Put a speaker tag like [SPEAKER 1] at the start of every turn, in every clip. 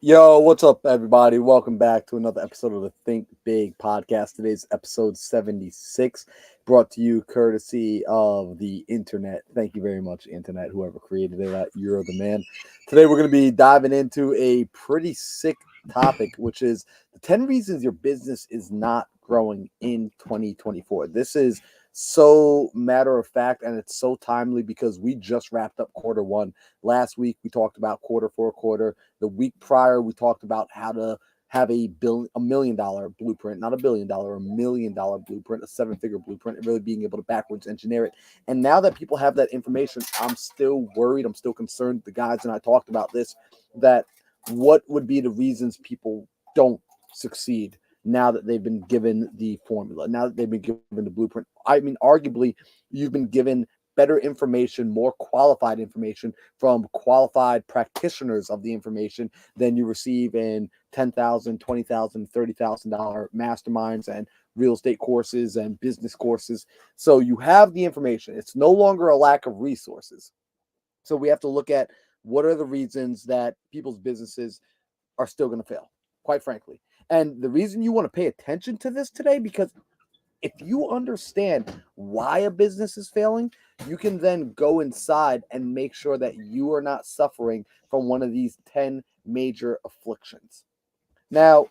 [SPEAKER 1] Yo, what's up, everybody? Welcome back to another episode of the Think Big podcast. Today's episode 76, brought to you courtesy of the internet. Thank you very much, internet, whoever created it. You're the man. Today, we're going to be diving into a pretty sick topic, which is the 10 reasons your business is not growing in 2024. This is so matter of fact, and it's so timely because we just wrapped up quarter one. Last week, we talked about quarter for quarter. The week prior, we talked about how to have a $1 million blueprint, not $1 billion, $1 million blueprint, a 7-figure blueprint, and really being able to backwards engineer it. And now that people have that information, I'm still worried. I'm still concerned. The guys and I talked about this, that what would be the reasons people don't succeed now that they've been given the formula, now that they've been given the blueprint. I mean, arguably, you've been given better information, more qualified information from qualified practitioners of the information than you receive in $10,000, $20,000, $30,000 masterminds and real estate courses and business courses. So you have the information. It's no longer a lack of resources. So we have to look at what are the reasons that people's businesses are still going to fail, quite frankly. And the reason you want to pay attention to this today, because if you understand why a business is failing, you can then go inside and make sure that you are not suffering from one of these 10 major afflictions. Now,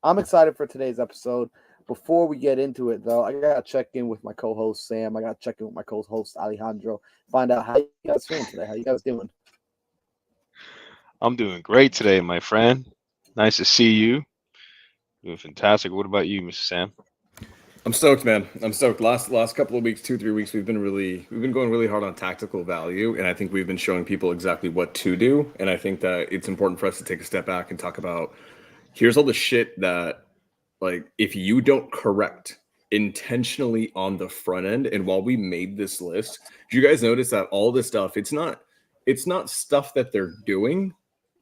[SPEAKER 1] I'm excited for today's episode. Before we get into it, though, I got to check in with my co-host, Sam. I got to check in with my co-host, Alejandro, find out how you guys feeling today. How you guys doing?
[SPEAKER 2] I'm doing great today, my friend. Nice to see you. Doing fantastic. What about you, Mr. Sam?
[SPEAKER 3] I'm stoked, man. I'm stoked. Last couple of weeks, 2 3 weeks, we've been going really hard on tactical value, and I think we've been showing people exactly what to do. And I think that it's important for us to take a step back and talk about here's all the shit that, like, if you don't correct intentionally on the front end. And while we made this list, do you guys notice that all this stuff, it's not stuff that they're doing.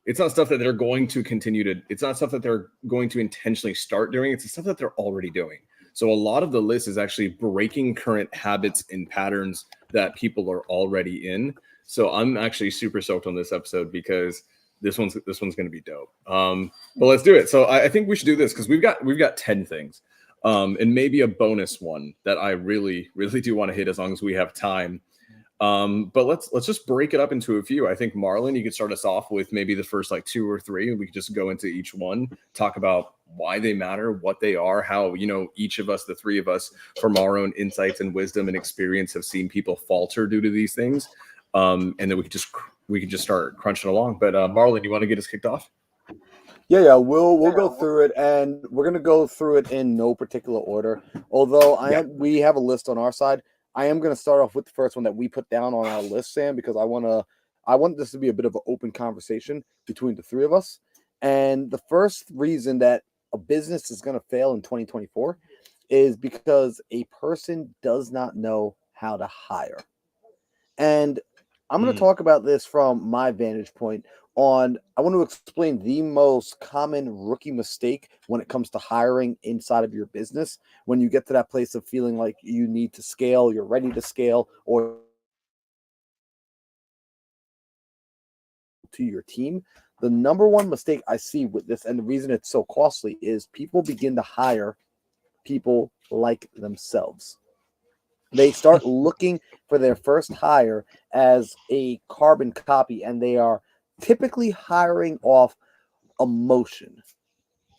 [SPEAKER 3] It's not stuff that they're going to continue to, it's not stuff that they're going to intentionally start doing. It's the stuff that they're already doing. So a lot of the list is actually breaking current habits and patterns that people are already in. So I'm actually super stoked on this episode because this one's going to be dope. But let's do it. So I think we should do this because we've got 10 things, and maybe a bonus one that I really do want to hit as long as we have time. But let's just break it up into a few. I think Marlon, you could start us off with maybe the first like 2 or 3, and we could just go into each one, talk about why they matter, what they are, how, each of us, the three of us, from our own insights and wisdom and experience have seen people falter due to these things. And then we can just start crunching along. But Marlon, you want to get us kicked off?
[SPEAKER 1] Yeah, we'll go through it, and we're gonna go through it in no particular order. Although we have a list on our side. I am gonna start off with the first one that we put down on our list, Sam, because I want this to be a bit of an open conversation between the three of us. And the first reason that a business is gonna fail in 2024 is because a person does not know how to hire. And I'm going to talk about this from my vantage point I want to explain the most common rookie mistake when it comes to hiring inside of your business. When you get to that place of feeling like you need to scale, you're ready to scale, or to your team. The number one mistake I see with this, and the reason it's so costly, is people begin to hire people like themselves. They start looking for their first hire as a carbon copy, and they are typically hiring off emotion,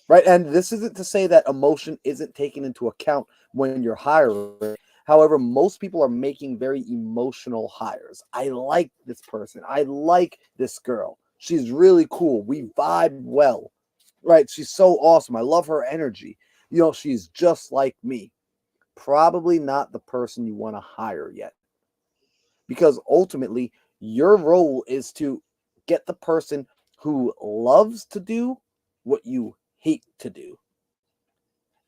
[SPEAKER 1] right? And this isn't to say that emotion isn't taken into account when you're hiring. However, most people are making very emotional hires. I like this person. I like this girl. She's really cool. We vibe well, right? She's so awesome. I love her energy. She's just like me. Probably not the person you want to hire yet. Because ultimately, your role is to get the person who loves to do what you hate to do.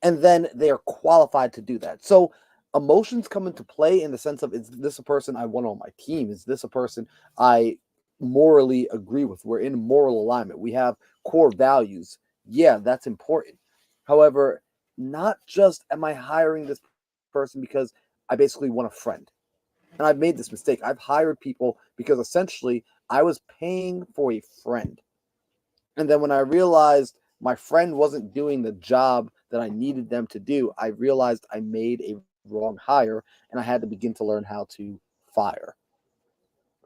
[SPEAKER 1] And then they are qualified to do that. So emotions come into play in the sense of, is this a person I want on my team? Is this a person I morally agree with? We're in moral alignment. We have core values. Yeah, that's important. However, not just am I hiring this person because I basically want a friend. And I've made this mistake. I've hired people because essentially I was paying for a friend. And then when I realized my friend wasn't doing the job that I needed them to do, I realized I made a wrong hire and I had to begin to learn how to fire.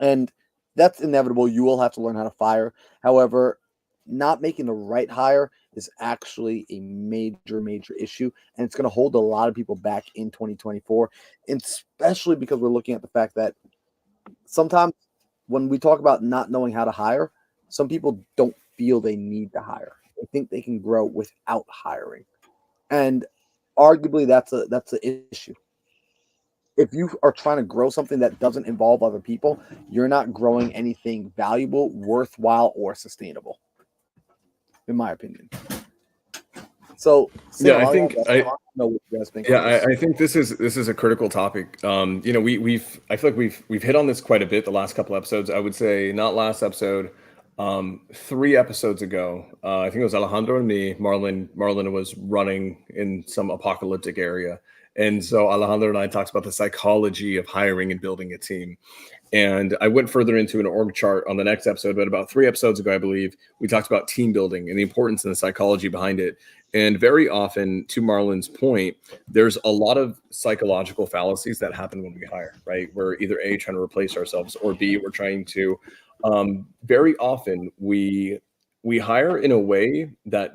[SPEAKER 1] And that's inevitable. You will have to learn how to fire. However, not making the right hire is actually a major issue, and it's going to hold a lot of people back in 2024, and especially because we're looking at the fact that sometimes when we talk about not knowing how to hire, some people don't feel they need to hire. They think they can grow without hiring, and arguably that's an issue. If you are trying to grow something that doesn't involve other people, you're not growing anything valuable, worthwhile, or sustainable, in my opinion. So, Sam,
[SPEAKER 3] Yeah, I think
[SPEAKER 1] don't know what you guys think.
[SPEAKER 3] Yeah, I think this is a critical topic. You know, I feel like we've hit on this quite a bit the last couple episodes. I would say not last episode, 3 episodes ago. I think it was Alejandro and me. Marlon was running in some apocalyptic area, and so Alejandro and I talked about the psychology of hiring and building a team. And I went further into an org chart on the next episode, but about 3 episodes ago, I believe, we talked about team building and the importance and the psychology behind it. And very often, to Marlon's point, there's a lot of psychological fallacies that happen when we hire, right? We're either A, trying to replace ourselves, or B, we're trying to, very often we hire in a way that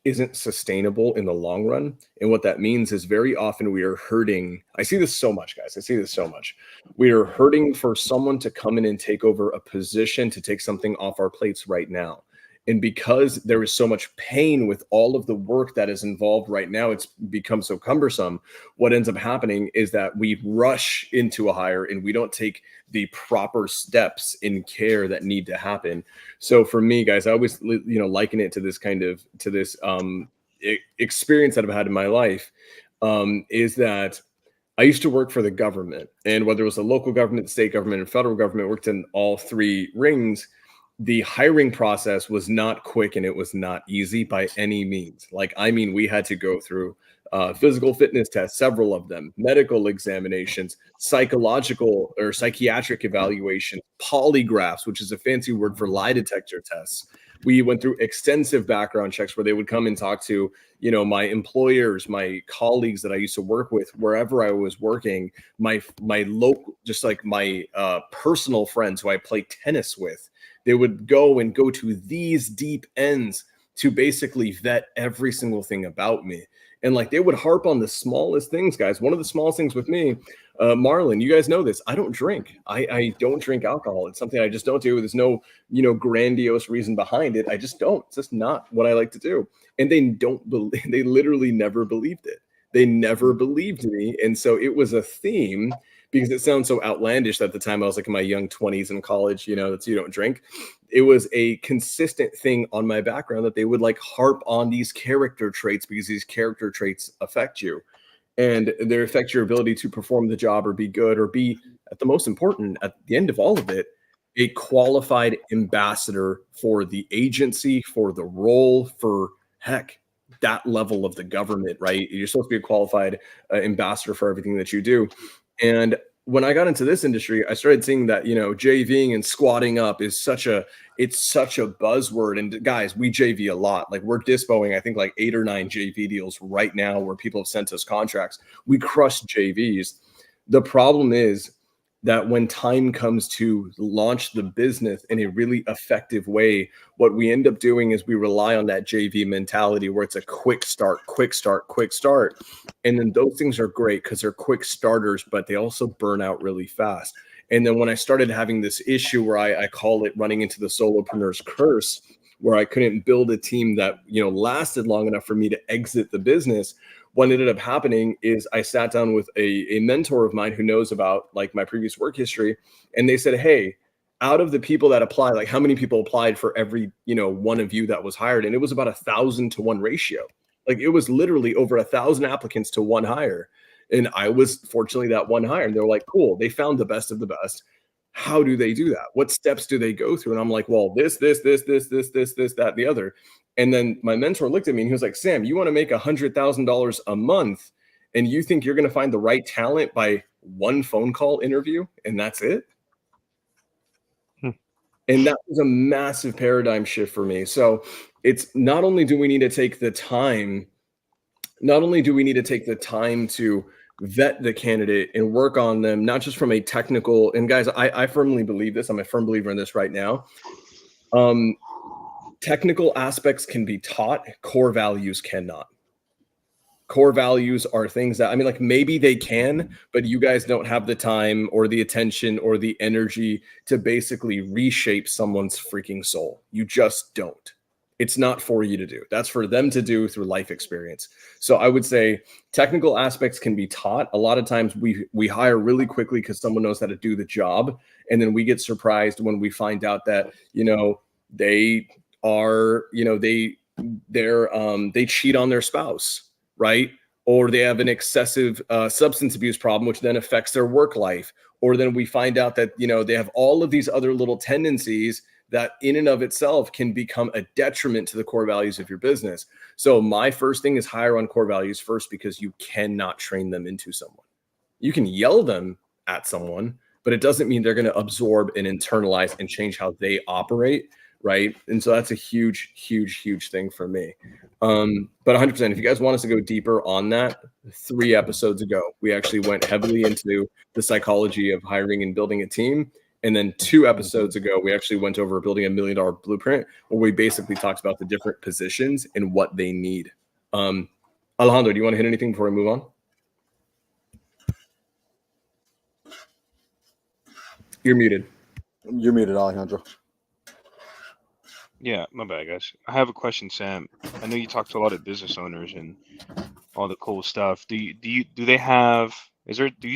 [SPEAKER 3] isn't sustainable in the long run. And what that means is very often we are hurting. I see this so much, guys. I see this so much. We are hurting for someone to come in and take over a position, to take something off our plates right now. And because there is so much pain with all of the work that is involved right now, it's become so cumbersome. What ends up happening is that we rush into a hire and we don't take the proper steps in care that need to happen. So for me, guys, I always, liken it to this experience that I've had in my life, is that I used to work for the government, and whether it was the local government, state government, and federal government, worked in all 3 rings. The hiring process was not quick and it was not easy by any means. We had to go through physical fitness tests, several of them, medical examinations, psychological or psychiatric evaluation, polygraphs, which is a fancy word for lie detector tests. We went through extensive background checks where they would come and talk to, my employers, my colleagues that I used to work with, wherever I was working, my local, just like my personal friends who I play tennis with. They would go to these deep ends to basically vet every single thing about me. And they would harp on the smallest things, guys. One of the smallest things with me, Marlon, you guys know this. I don't drink. I don't drink alcohol. It's something I just don't do. There's no, grandiose reason behind it. I just don't. It's just not what I like to do. And they literally never believed it. They never believed me. And so it was a theme, because it sounds so outlandish that at the time I was in my young 20s in college, that's you don't drink. It was a consistent thing on my background that they would harp on these character traits, because these character traits affect you and they affect your ability to perform the job or be good or be, at the most important, at the end of all of it, a qualified ambassador for the agency, for the role, for that level of the government, right? You're supposed to be a qualified ambassador for everything that you do. And when I got into this industry, I started seeing that, JVing and squatting up is such a buzzword. And guys, we JV a lot. We're dispoing, I think 8 or 9 JV deals right now where people have sent us contracts. We crush JVs. The problem is that when time comes to launch the business in a really effective way, what we end up doing is we rely on that JV mentality where it's a quick start. And then those things are great because they're quick starters, but they also burn out really fast. And then when I started having this issue where I call it running into the solopreneur's curse, where I couldn't build a team that, lasted long enough for me to exit the business, what ended up happening is I sat down with a mentor of mine who knows about my previous work history. And they said, hey, out of the people that applied, how many people applied for every, one of you that was hired? And it was about 1,000 to 1 ratio. It was literally over 1,000 applicants to 1 hire. And I was fortunately that 1 hire. And they were cool. They found the best of the best. How do they do that? What steps do they go through? And I'm well, this, that, and the other. And then my mentor looked at me and he was like, Sam, you want to make $100,000 a month and you think you're going to find the right talent by 1 phone call interview and that's it? And that was a massive paradigm shift for me. So it's not only do we need to take the time, not only do we need to take the time to vet the candidate and work on them, not just from a technical, and guys, I firmly believe this, I'm a firm believer in this right now. Technical aspects can be taught, core values cannot. Core values are things that, I mean, like maybe they can, but you guys don't have the time or the attention or the energy to basically reshape someone's freaking soul. You just don't. It's not for you to do. That's for them to do through life experience. So I would say technical aspects can be taught. A lot of times we hire really quickly because someone knows how to do the job. And then we get surprised when we find out that, they are, they cheat on their spouse, right? Or they have an excessive substance abuse problem, which then affects their work life. Or then we find out that, they have all of these other little tendencies that in and of itself can become a detriment to the core values of your business. So my first thing is hire on core values first, because you cannot train them into someone. You can yell them at someone, but it doesn't mean they're going to absorb and internalize and change how they operate. Right. And so that's a huge, huge, huge thing for me. But 100%, if you guys want us to go deeper on that, 3 episodes ago, we actually went heavily into the psychology of hiring and building a team. And then 2 episodes ago, we actually went over building $1 million blueprint, where we basically talked about the different positions and what they need. Alejandro, do you want to hit anything before we move on? You're muted.
[SPEAKER 1] You're muted, Alejandro.
[SPEAKER 2] Yeah, my bad, guys. I have a question, Sam. I know you talk to a lot of business owners and all the cool stuff. Do you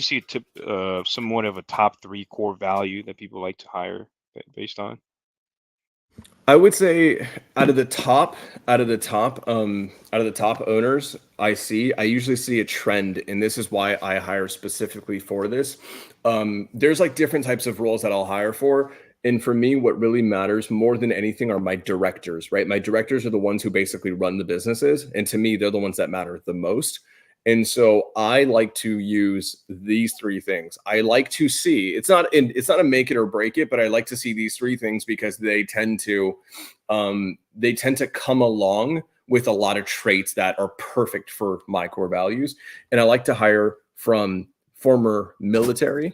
[SPEAKER 2] see a tip, somewhat of a top 3 core value that people like to hire based on?
[SPEAKER 3] I would say out of the top owners I usually see a trend, and this is why I hire specifically for this. There's like different types of roles that I'll hire for. And for me, what really matters more than anything are my directors, right? My directors are the ones who basically run the businesses. And to me, they're the ones that matter the most. And so I like to use these 3 things. I like to see, it's not a make it or break it, but I like to see these 3 things because they tend to come along with a lot of traits that are perfect for my core values. And I like to hire from former military,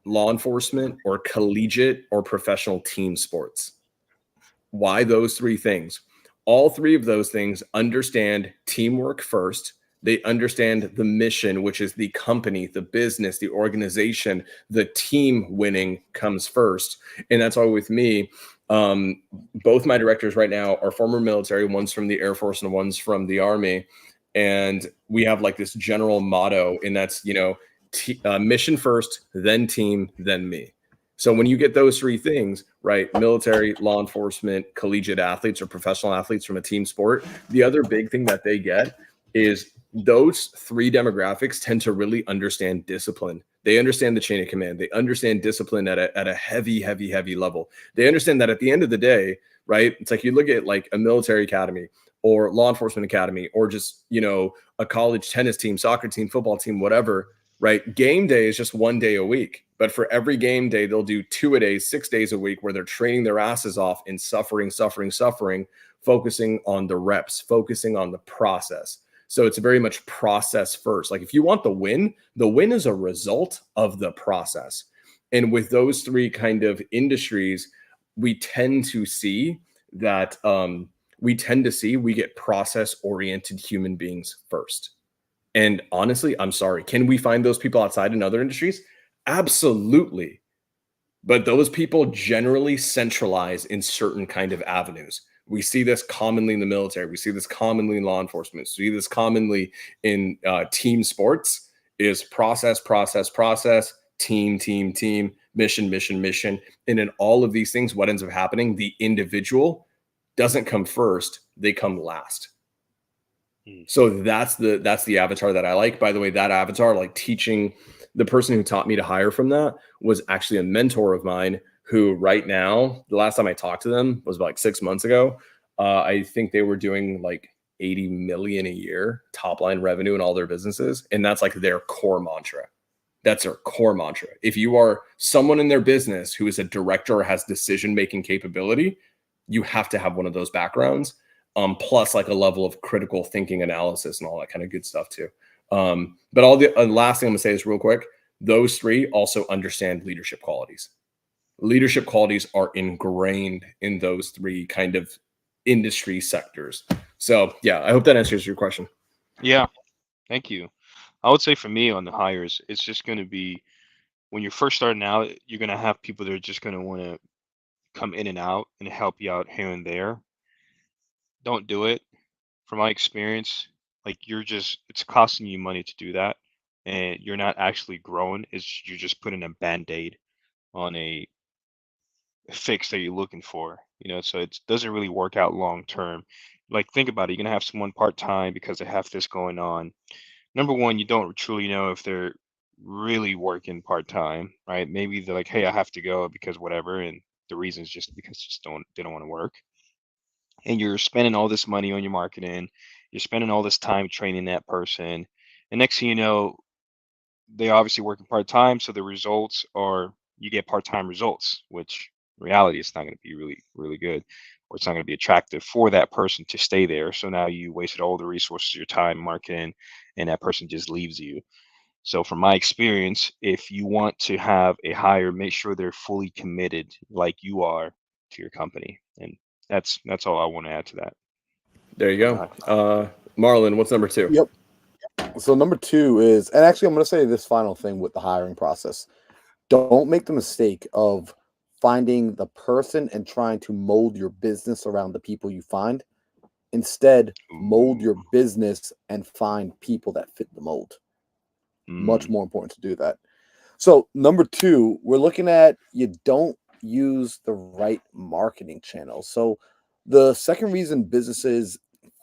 [SPEAKER 3] law enforcement, or collegiate or professional team sports. Why those 3 things? All 3 of those things understand teamwork first. They understand the mission, which is the company, the business, the organization, the team winning comes first. And that's why with me, both my directors right now are former military, one's from the Air Force and one's from the Army. And we have like this general motto, and that's, mission first, then team, then me. So when you get those 3 things, right, military, law enforcement, collegiate athletes or professional athletes from a team sport, the other big thing that they get is those 3 demographics tend to really understand discipline. They understand the chain of command. They understand discipline at a heavy, heavy, heavy level. They understand that at the end of the day, right, it's like you look at like a military academy or law enforcement academy, or just, a college tennis team, soccer team, football team, whatever, right? Game day is just 1 day a week. But for every game day, they'll do 2 a day, 6 days a week, where they're training their asses off and suffering, focusing on the reps, focusing on the process. So it's very much process first. Like if you want the win is a result of the process. And with those 3 kind of industries, we tend to see that we get process-oriented human beings first. And honestly, I'm sorry, can we find those people outside in other industries? Absolutely. But those people generally centralize in certain kind of avenues. We see this commonly in the military. We see this commonly in law enforcement. We see this commonly in team sports, is process, team, mission. And in all of these things, what ends up happening, the individual doesn't come first, they come last. So that's the avatar that I like. By the way, that avatar, like teaching, the person who taught me to hire from that was actually a mentor of mine, who right now, the last time I talked to them was about like 6 months ago. I think they were doing like 80 million a year top line revenue in all their businesses. And that's like their core mantra. That's their core mantra. If you are someone in their business who is a director or has decision-making capability, you have to have one of those backgrounds, plus like a level of critical thinking, analysis, and all that kind of good stuff too. But all the last thing I'm gonna say is real quick, those three also understand leadership qualities. Leadership qualities are ingrained in those three kind of industry sectors. So yeah, I hope that answers your question.
[SPEAKER 2] Yeah, thank you. I would say for me on the hires, it's just going to be when you're first starting out, you're going to have people that are just going to want to come in and out and help you out here and there. Don't do it. From my experience, like it's costing you money to do that, and you're not actually growing. You're just putting a band-aid on a fix that you're looking for, so it doesn't really work out long term. Like, think about it. You're going to have someone part-time because they have this going on. Number one, you don't truly know if they're really working part-time, right? Maybe they're like, hey, I have to go because whatever, and the reason is just because they don't want to work. And you're spending all this money on your marketing, you're spending all this time training that person, and next thing you know, they obviously working part-time, so the results are you get part-time results, which in reality it's not going to be really really good, or it's not going to be attractive for that person to stay there. So now you wasted all the resources, your time marketing, and that person just leaves you. So from my experience, if you want to have a hire, make sure they're fully committed like you are to your company. And that's all I want to add to that.
[SPEAKER 3] There you go. Marlon, what's number two?
[SPEAKER 1] Yep. So number two is, and actually I'm going to say this final thing with the hiring process. Don't make the mistake of finding the person and trying to mold your business around the people you find. Instead, mold your business and find people that fit the mold. Much more important to do that. So number two, we're looking at you don't use the right marketing channels. So the second reason businesses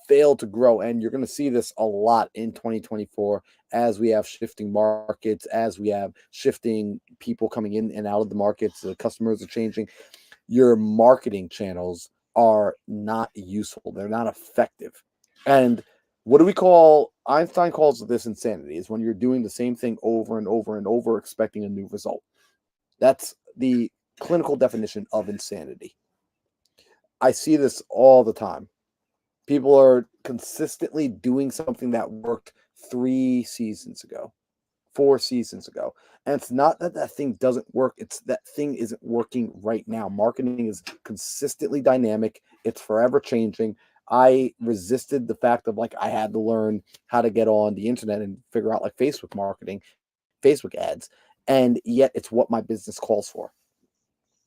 [SPEAKER 1] fail to grow, and you're going to see this a lot in 2024 as we have shifting markets, as we have shifting people coming in and out of the markets, the customers are changing. Your marketing channels are not useful. They're not effective. And what do we call, Einstein calls this insanity, is when you're doing the same thing over and over and over, expecting a new result. That's the clinical definition of insanity. I see this all the time. People are consistently doing something that worked 3 seasons ago, 4 seasons ago. And it's not that that thing doesn't work. It's that thing isn't working right now. Marketing is consistently dynamic. It's forever changing. I resisted the fact of like I had to learn how to get on the internet and figure out like Facebook marketing, Facebook ads. And yet it's what my business calls for.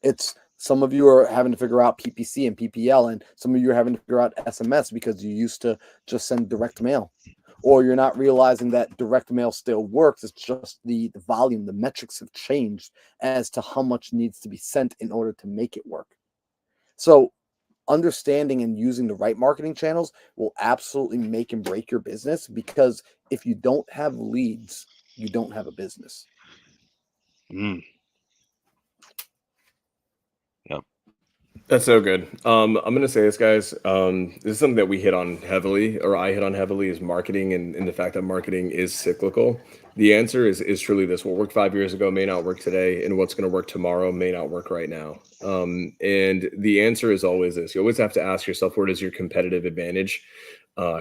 [SPEAKER 1] It's some of you are having to figure out PPC and PPL, and some of you are having to figure out SMS because you used to just send direct mail, or you're not realizing that direct mail still works. It's just the volume, the metrics have changed as to how much needs to be sent in order to make it work. So understanding and using the right marketing channels will absolutely make and break your business, because if you don't have leads, you don't have a business.
[SPEAKER 2] Yep.
[SPEAKER 3] That's so good. I'm gonna say this, guys. This is something that we hit on heavily, or I hit on heavily, is marketing and the fact that marketing is cyclical. The answer is truly this: what worked 5 years ago may not work today, and what's going to work tomorrow may not work right now. And the answer is always this: you always have to ask yourself, where does your competitive advantage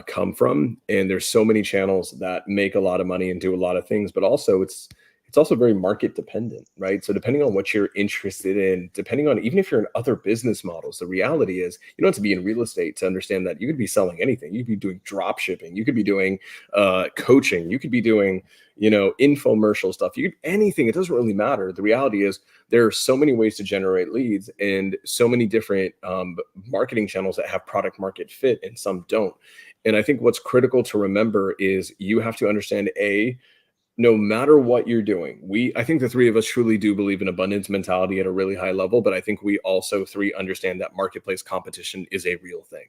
[SPEAKER 3] come from? And there's so many channels that make a lot of money and do a lot of things, but also it's also very market dependent, right? So depending on what you're interested in, depending on, even if you're in other business models, the reality is you don't have to be in real estate to understand that you could be selling anything. You could be doing drop shipping. You could be doing coaching. You could be doing, infomercial stuff. You could, anything. It doesn't really matter. The reality is there are so many ways to generate leads and so many different marketing channels that have product market fit and some don't. And I think what's critical to remember is you have to understand, no matter what you're doing, I think the three of us truly do believe in abundance mentality at a really high level, but I think we also three understand that marketplace competition is a real thing.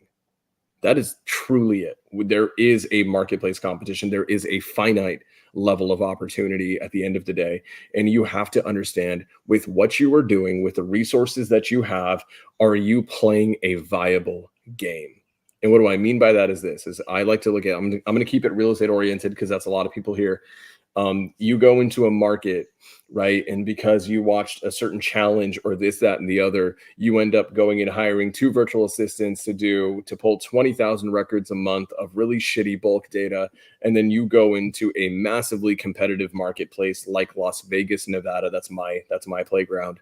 [SPEAKER 3] That is truly it. There is a marketplace competition. There is a finite level of opportunity at the end of the day. And you have to understand, with what you are doing, with the resources that you have, are you playing a viable game? And what do I mean by that is this: I like to look at, I'm going to keep it real estate oriented because that's a lot of people here. You go into a market, right? And because you watched a certain challenge or this, that, and the other, you end up going and hiring 2 virtual assistants to pull 20,000 records a month of really shitty bulk data. And then you go into a massively competitive marketplace like Las Vegas, Nevada. That's my playground.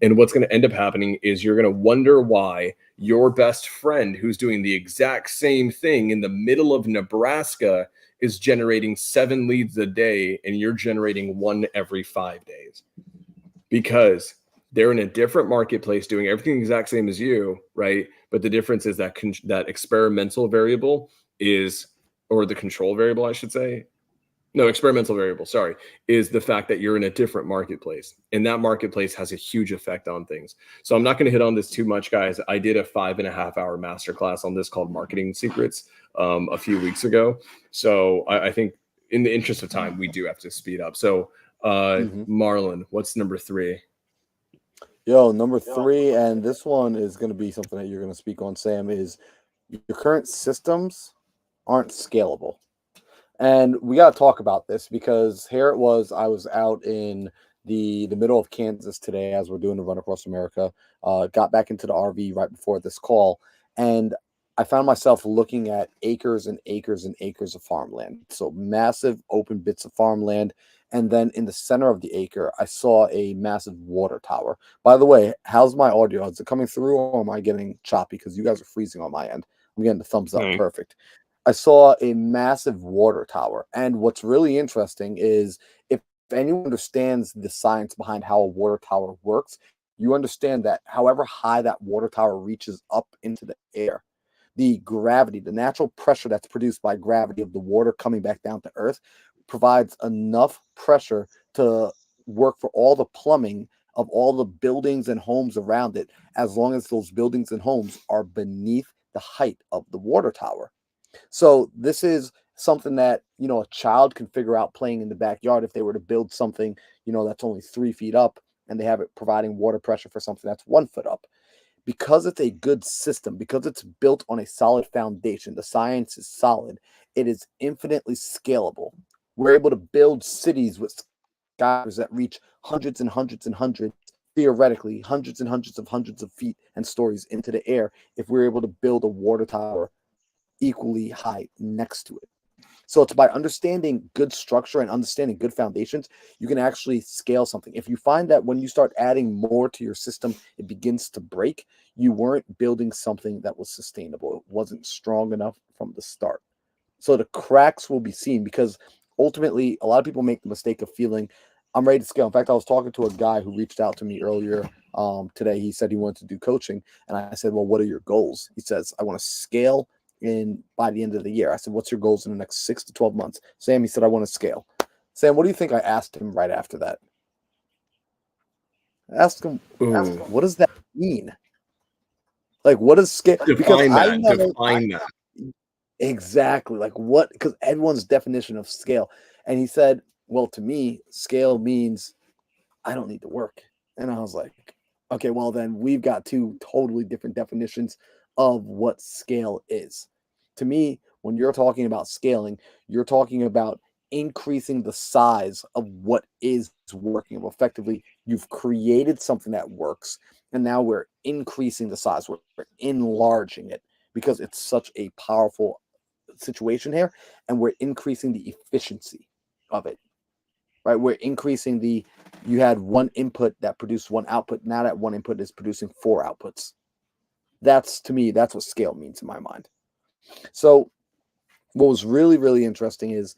[SPEAKER 3] And what's going to end up happening is you're going to wonder why your best friend, who's doing the exact same thing in the middle of Nebraska, is generating 7 leads a day and you're generating 1 every 5 days, because they're in a different marketplace doing everything the exact same as you, right? But the difference is that that experimental variable is, or the control variable, I should say. No, experimental variable, sorry, is the fact that you're in a different marketplace, and that marketplace has a huge effect on things. So I'm not going to hit on this too much, guys. I did a 5.5-hour masterclass on this called Marketing Secrets a few weeks ago. So I think in the interest of time, we do have to speed up. So Marlon, what's number 3?
[SPEAKER 1] Yo, number 3, and this one is going to be something that you're going to speak on, Sam, is your current systems aren't scalable. And we got to talk about this because here it was. I was out in the middle of Kansas today as we're doing the run across America. Got back into the RV right before this call, and I found myself looking at acres and acres and acres of farmland. So massive open bits of farmland. And then in the center of the acre, I saw a massive water tower. By the way, how's my audio? Is it coming through or am I getting choppy? Because you guys are freezing on my end. I'm getting the thumbs up.
[SPEAKER 2] Right.
[SPEAKER 1] Perfect. I saw a massive water tower. And what's really interesting is if anyone understands the science behind how a water tower works, you understand that however high that water tower reaches up into the air, the gravity, the natural pressure that's produced by gravity of the water coming back down to earth provides enough pressure to work for all the plumbing of all the buildings and homes around it, as long as those buildings and homes are beneath the height of the water tower. So this is something that, a child can figure out playing in the backyard if they were to build something, that's only 3 feet up and they have it providing water pressure for something that's 1 foot up. Because it's a good system, because it's built on a solid foundation, the science is solid, it is infinitely scalable. We're able to build cities with skyscrapers that reach hundreds and hundreds and hundreds, theoretically, hundreds and hundreds of feet and stories into the air if we're able to build a water tower equally high next to it. So it's by understanding good structure and understanding good foundations, you can actually scale something. If you find that when you start adding more to your system, it begins to break, you weren't building something that was sustainable. It wasn't strong enough from the start. So the cracks will be seen because ultimately a lot of people make the mistake of feeling I'm ready to scale. In fact, I was talking to a guy who reached out to me earlier today. He said he wanted to do coaching. And I said, well, what are your goals? He says, I want to scale by the end of the year. I said, what's your goals in the next 6 to 12 months? Sam, he said, I want to scale. Sam, what do you think I asked him right after that? I asked him, what does that mean? Like, what is scale?
[SPEAKER 3] Define that.
[SPEAKER 1] Exactly. Like what? Because everyone's definition of scale. And he said, well, to me, scale means I don't need to work. And I was like, okay, well, then we've got 2 totally different definitions of what scale is. To me, when you're talking about scaling, you're talking about increasing the size of what is working. Effectively, you've created something that works, and now we're increasing the size. We're enlarging it because it's such a powerful situation here, and we're increasing the efficiency of it. Right? We're increasing you had 1 input that produced 1 output. Now that 1 input is producing 4 outputs. To me, that's what scale means in my mind. So what was really, really interesting is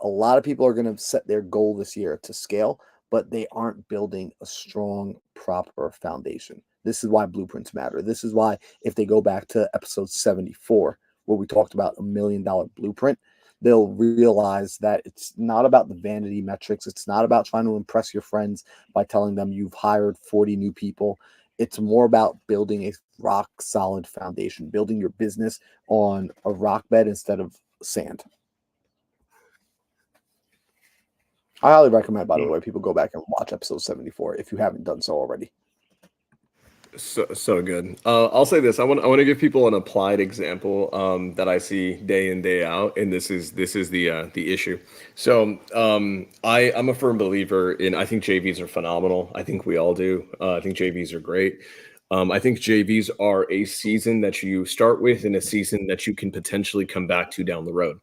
[SPEAKER 1] a lot of people are going to set their goal this year to scale, but they aren't building a strong, proper foundation. This is why blueprints matter. This is why if they go back to episode 74, where we talked about $1 million blueprint, they'll realize that it's not about the vanity metrics. It's not about trying to impress your friends by telling them you've hired 40 new people. It's more about building a rock solid foundation, building your business on a rock bed instead of sand. I highly recommend, by the way, people go back and watch episode 74 if you haven't done so already.
[SPEAKER 3] So good. I'll say this. I want to give people an applied example that I see day in day out, and this is the issue. So I'm a firm believer in. I think JVs are phenomenal. I think we all do. I think JVs are great. I think JVs are a season that you start with and a season that you can potentially come back to down the road.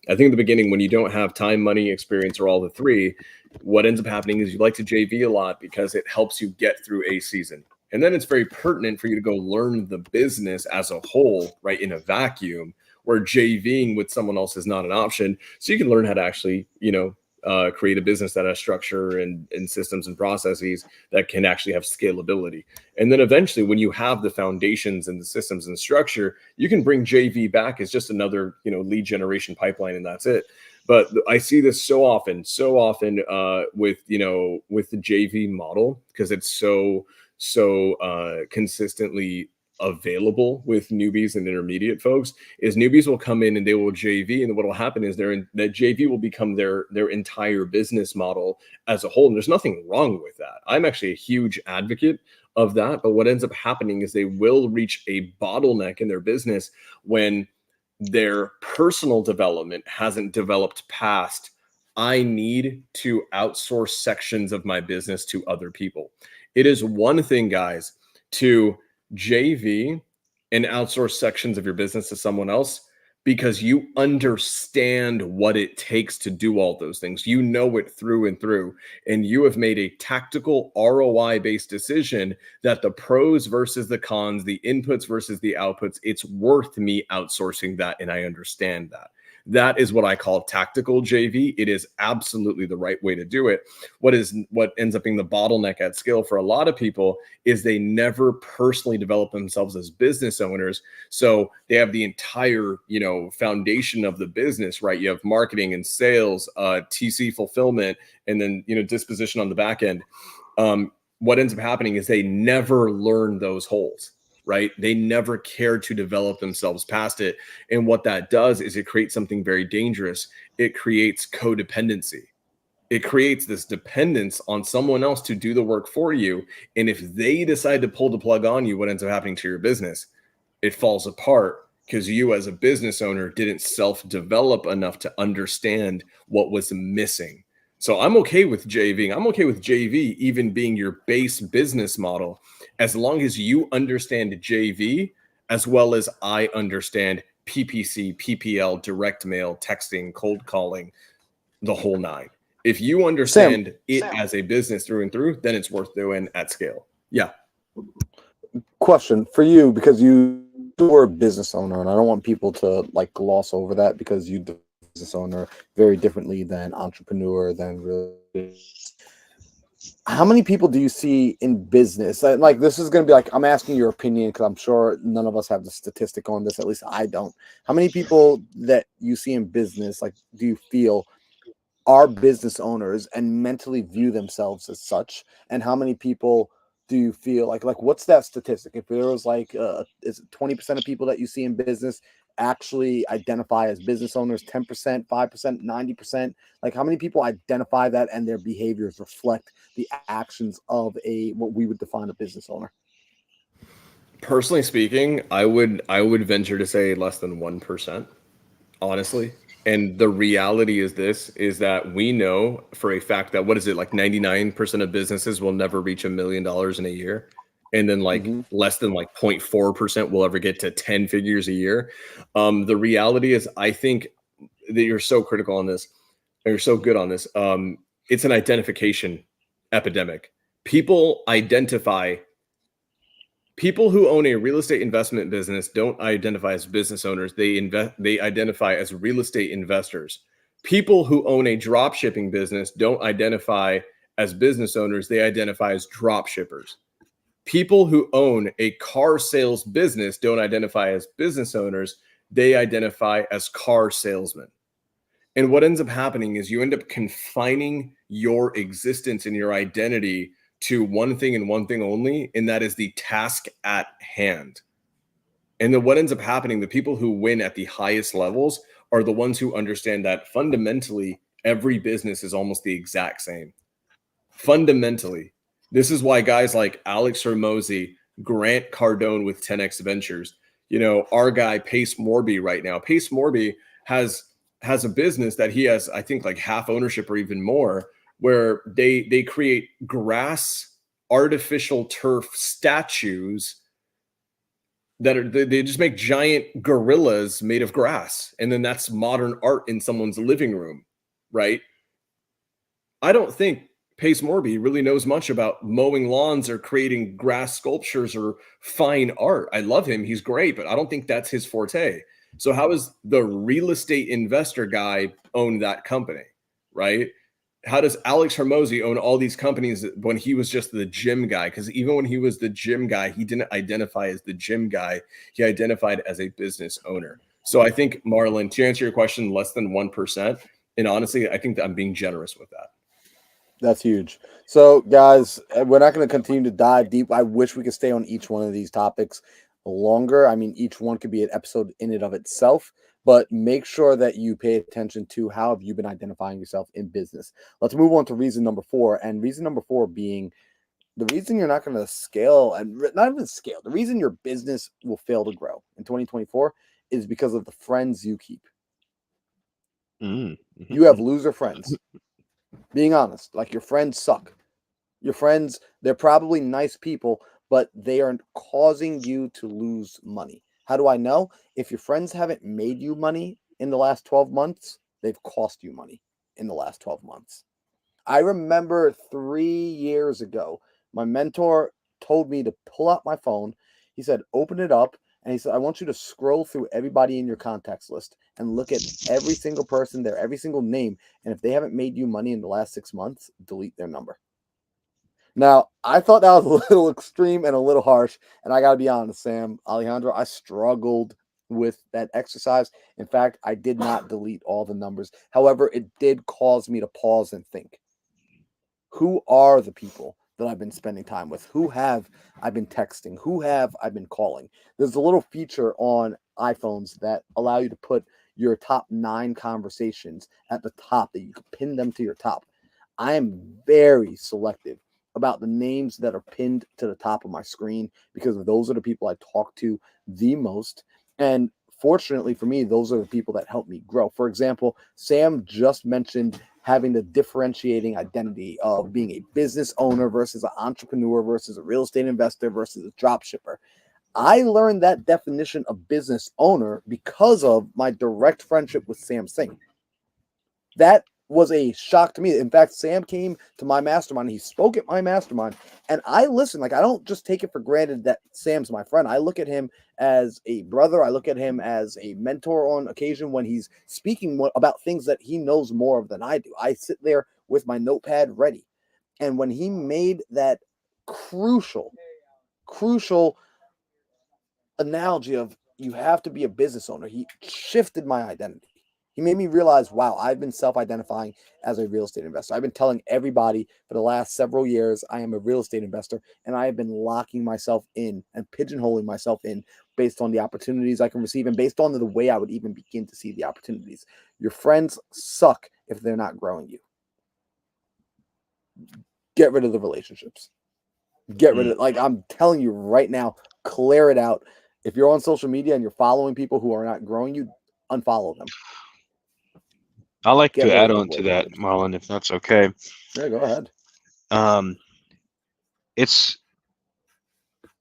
[SPEAKER 3] I think in the beginning, when you don't have time, money, experience, or all the three, what ends up happening is you like to JV a lot because it helps you get through a season. And then it's very pertinent for you to go learn the business as a whole, right, in a vacuum, where JVing with someone else is not an option. So you can learn how to actually, create a business that has structure and systems and processes that can actually have scalability. And then eventually, when you have the foundations and the systems and structure, you can bring JV back as just another, lead generation pipeline, and that's it. But I see this so often with the JV model, because it's so consistently available with newbies and intermediate folks. Is newbies will come in and they will JV, and what will happen is that JV will become their entire business model as a whole. And there's nothing wrong with that. I'm actually a huge advocate of that. But what ends up happening is they will reach a bottleneck in their business when their personal development hasn't developed past, I need to outsource sections of my business to other people. It is one thing, guys, to JV and outsource sections of your business to someone else because you understand what it takes to do all those things. You know it through and through, and you have made a tactical ROI-based decision that the pros versus the cons, the inputs versus the outputs, it's worth me outsourcing that, and I understand that. That is what I call tactical JV. It is absolutely the right way to do it. What ends up being the bottleneck at scale for a lot of people is they never personally develop themselves as business owners. So they have the entire, foundation of the business, right? You have marketing and sales, TC fulfillment, and then, disposition on the back end. What ends up happening is they never learn those holes. Right? They never care to develop themselves past it. And what that does is it creates something very dangerous. It creates codependency. It creates this dependence on someone else to do the work for you. And if they decide to pull the plug on you, what ends up happening to your business? It falls apart because you as a business owner didn't self-develop enough to understand what was missing. So I'm okay with JVing. I'm okay with JV even being your base business model, as long as you understand JV as well as I understand PPC, PPL, direct mail, texting, cold calling, the whole nine. If you understand it as a business through and through, then it's worth doing at scale. Yeah.
[SPEAKER 1] Question for you, because you were a business owner, and I don't want people to gloss over that, because you do business owner very differently than entrepreneur, than really. How many people do you see in business? This is going to be I'm asking your opinion because I'm sure none of us have the statistic on this. At least I don't. How many people that you see in business, do you feel are business owners and mentally view themselves as such? And how many people do you feel what's that statistic? If there was is it 20% of people that you see in business actually identify as business owners, 10%, 5%, 90%? How many people identify that and their behaviors reflect the actions of what we would define a business owner?
[SPEAKER 3] Personally speaking, I would venture to say less than 1%, honestly. And the reality is that we know for a fact that 99% of businesses will never reach $1 million in a year. And then less than 0.4% will ever get to 10 figures a year. The reality is, I think that you're so critical on this. You're so good on this. It's an identification epidemic. People who own a real estate investment business don't identify as business owners. They identify as real estate investors. People who own a drop shipping business don't identify as business owners. They identify as drop shippers. People who own a car sales business don't identify as business owners. They identify as car salesmen. And what ends up happening is you end up confining your existence and your identity to one thing and one thing only, and that is the task at hand. And then what ends up happening, the people who win at the highest levels are the ones who understand that fundamentally every business is almost the exact same. Fundamentally. This is why guys like Alex Hormozi, Grant Cardone with 10X Ventures, our guy Pace Morby right now. Pace Morby has a business that he has, I think, like half ownership or even more, where they create grass artificial turf statues that are, they just make giant gorillas made of grass, and then that's modern art in someone's living room, right? I don't think Pace Morby really knows much about mowing lawns or creating grass sculptures or fine art. I love him, he's great, but I don't think that's his forte. So how does the real estate investor guy own that company, right? How does Alex Hormozy own all these companies when he was just the gym guy? Because even when he was the gym guy, he didn't identify as the gym guy. He identified as a business owner. So I think, Marlon, to answer your question, less than 1%. And honestly, I think that I'm being generous with that.
[SPEAKER 1] That's huge. So, guys, we're not going to continue to dive deep. I wish we could stay on each one of these topics longer. I mean, each one could be an episode in and of itself, but make sure that you pay attention to how have you been identifying yourself in business. Let's move on to reason number 4. And reason number 4 being the reason you're not going to scale, and not even scale, the reason your business will fail to grow in 2024 is because of the friends you keep.
[SPEAKER 2] Mm-hmm.
[SPEAKER 1] You have loser friends. Being honest, like, your friends suck. Your friends, they're probably nice people, but they are causing you to lose money. How do I know? If your friends haven't made you money in the last 12 months, they've cost you money in the last 12 months. I remember 3 years ago, my mentor told me to pull out my phone. He said, open it up. And he said, I want you to scroll through everybody in your contacts list and look at every single person there, every single name. And if they haven't made you money in the last 6 months, delete their number. Now, I thought that was a little extreme and a little harsh. And I got to be honest, Sam, Alejandro, I struggled with that exercise. In fact, I did not delete all the numbers. However, it did cause me to pause and think. Who are the people that I've been spending time with? Who have I been texting? Who have I been calling? There's a little feature on iPhones that allow you to put your top 9 conversations at the top, that you can pin them to your top. I am very selective about the names that are pinned to the top of my screen because those are the people I talk to the most. And fortunately for me, those are the people that help me grow. For example, Sam just mentioned having the differentiating identity of being a business owner versus an entrepreneur versus a real estate investor versus a drop shipper. I learned that definition of business owner because of my direct friendship with Sam Singh. That was a shock to me. In fact, Sam came to my mastermind. He spoke at my mastermind, and I listened. Like, I don't just take it for granted that Sam's my friend. I look at him as a brother. I look at him as a mentor on occasion when he's speaking about things that he knows more of than I do. I sit there with my notepad ready. And when he made that crucial analogy of you have to be a business owner, he shifted my identity. He made me realize, wow, I've been self-identifying as a real estate investor. I've been telling everybody for the last several years I am a real estate investor, and I have been locking myself in and pigeonholing myself in based on the opportunities I can receive and based on the way I would even begin to see the opportunities. Your friends suck if they're not growing you. Get rid of the relationships. Get rid of it. Like, I'm telling you right now, clear it out. If you're on social media and you're following people who are not growing you, unfollow them.
[SPEAKER 2] I'd like to add on to that, Marlon, if that's okay.
[SPEAKER 1] Yeah, go ahead.
[SPEAKER 2] It's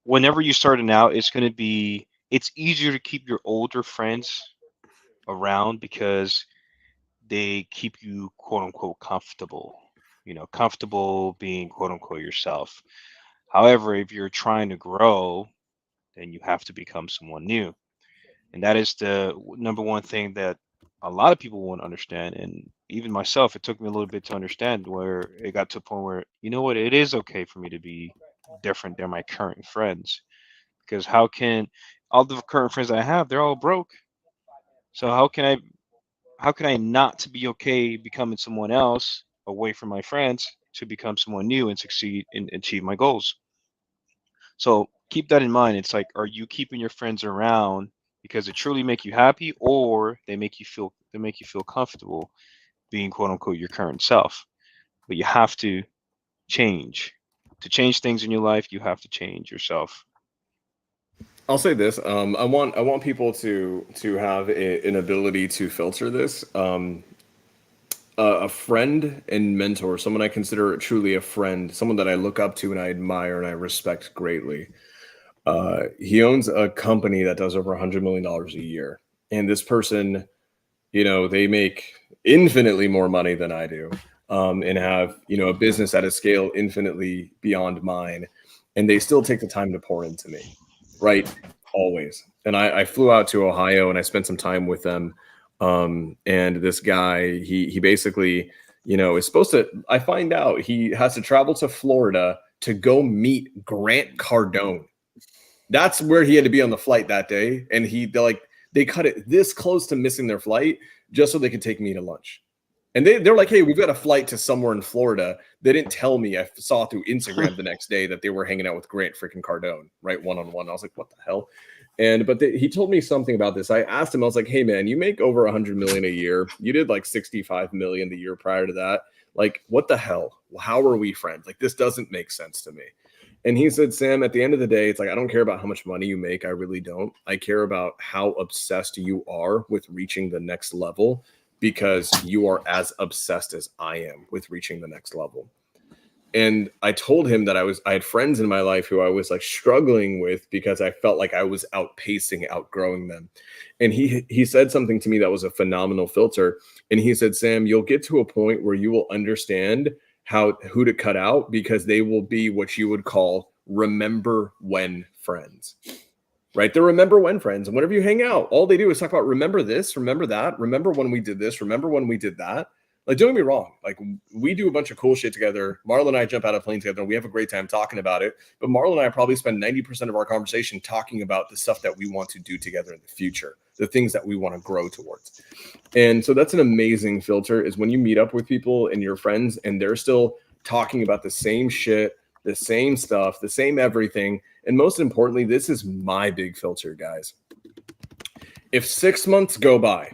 [SPEAKER 2] whenever you're starting out, it's easier to keep your older friends around because they keep you, quote unquote, comfortable. Comfortable being, quote unquote, yourself. However, if you're trying to grow, then you have to become someone new. And that is the number one thing that a lot of people won't understand. And even myself, it took me a little bit to understand, where it got to a point where, you know what, it is okay for me to be different than my current friends. Because how can all the current friends I have, they're all broke. So how can I not to be okay becoming someone else away from my friends to become someone new and succeed and achieve my goals? So keep that in mind. It's like, are you keeping your friends around because they truly make you happy, or they make you feel comfortable being, quote unquote, your current self? But you have to change. To change things in your life, you have to change yourself.
[SPEAKER 3] I'll say this. I want people to have an ability to filter this. A friend and mentor, someone I consider truly a friend, someone that I look up to and I admire and I respect greatly. He owns a company that does over $100 million a year, and this person, they make infinitely more money than I do, and have a business at a scale infinitely beyond mine, and they still take the time to pour into me, right? Always. And I flew out to Ohio and I spent some time with them. And this guy, he basically, is supposed to. I find out he has to travel to Florida to go meet Grant Cardone. That's where he had to be on the flight that day, and they cut it this close to missing their flight just so they could take me to lunch. And they're like, hey, we've got a flight to somewhere in Florida. They didn't tell me. I saw through Instagram the next day that they were hanging out with Grant freaking Cardone, right? One-on-one. I was like, what the hell? He told me something about this. I asked him, I was like, hey man, you make over 100 million a year. You did like 65 million the year prior to that. Like, what the hell? How are we friends? Like, this doesn't make sense to me. And he said, Sam, at the end of the day, it's like, I don't care about how much money you make. I really don't. I care about how obsessed you are with reaching the next level, because you are as obsessed as I am with reaching the next level. And I told him that I had friends in my life who I was like struggling with because I felt like I was outgrowing them. And he said something to me that was a phenomenal filter. And he said, Sam, you'll get to a point where you will understand who to cut out, because they will be what you would call remember when friends, right? They're remember when friends. And whenever you hang out, all they do is talk about remember this, remember that, remember when we did this, remember when we did that. Like, don't get me wrong. Like, we do a bunch of cool shit together. Marlon and I jump out of planes together and we have a great time talking about it. But Marlon and I probably spend 90% of our conversation talking about the stuff that we want to do together in the future, the things that we want to grow towards. And so that's an amazing filter, is when you meet up with people and your friends and they're still talking about the same shit, the same stuff, the same everything. And most importantly, this is my big filter, guys. If 6 months go by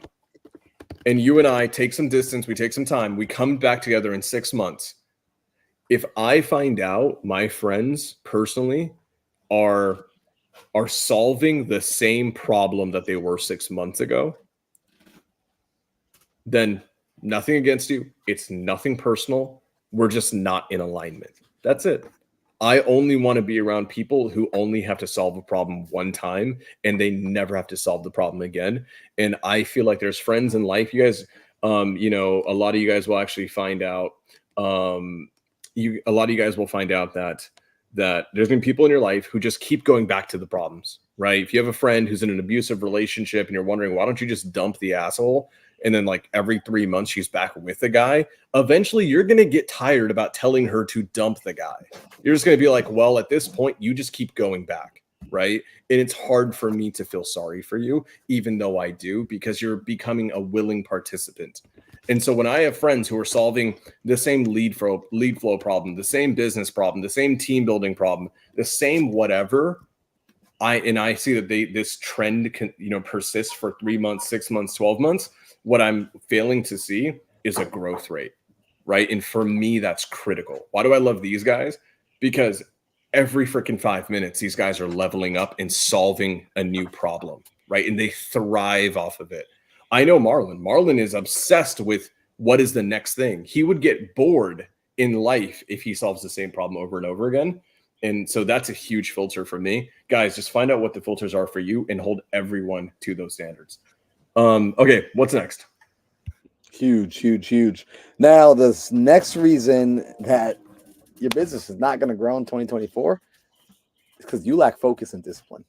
[SPEAKER 3] and you and I take some distance, we take some time, we come back together in 6 months. If I find out my friends personally are solving the same problem that they were 6 months ago, then nothing against you. It's nothing personal. We're just not in alignment. That's it. I only want to be around people who only have to solve a problem one time and they never have to solve the problem again. And I feel like there's friends in life. You guys, a lot of you guys will actually find out. A lot of you guys will find out that there's been people in your life who just keep going back to the problems, right? If you have a friend who's in an abusive relationship and you're wondering, why don't you just dump the asshole? And then like every 3 months she's back with the guy. Eventually you're going to get tired about telling her to dump the guy. You're just going to be like, well, at this point you just keep going back, right? And it's hard for me to feel sorry for you, even though I do, because you're becoming a willing participant. And so when I have friends who are solving the same lead flow problem, the same business problem, the same team building problem, the same whatever, I see that this trend can, persist for 3 months, 6 months, 12 months. What I'm failing to see is a growth rate, right? And for me, that's critical. Why do I love these guys? Because every freaking 5 minutes, these guys are leveling up and solving a new problem, right? And they thrive off of it. I know Marlon. Marlon is obsessed with what is the next thing. He would get bored in life if he solves the same problem over and over again. And so that's a huge filter for me. Guys, just find out what the filters are for you and hold everyone to those standards. Okay, what's next?
[SPEAKER 1] Huge. Now, this next reason that your business is not going to grow in 2024 is because you lack focus and discipline.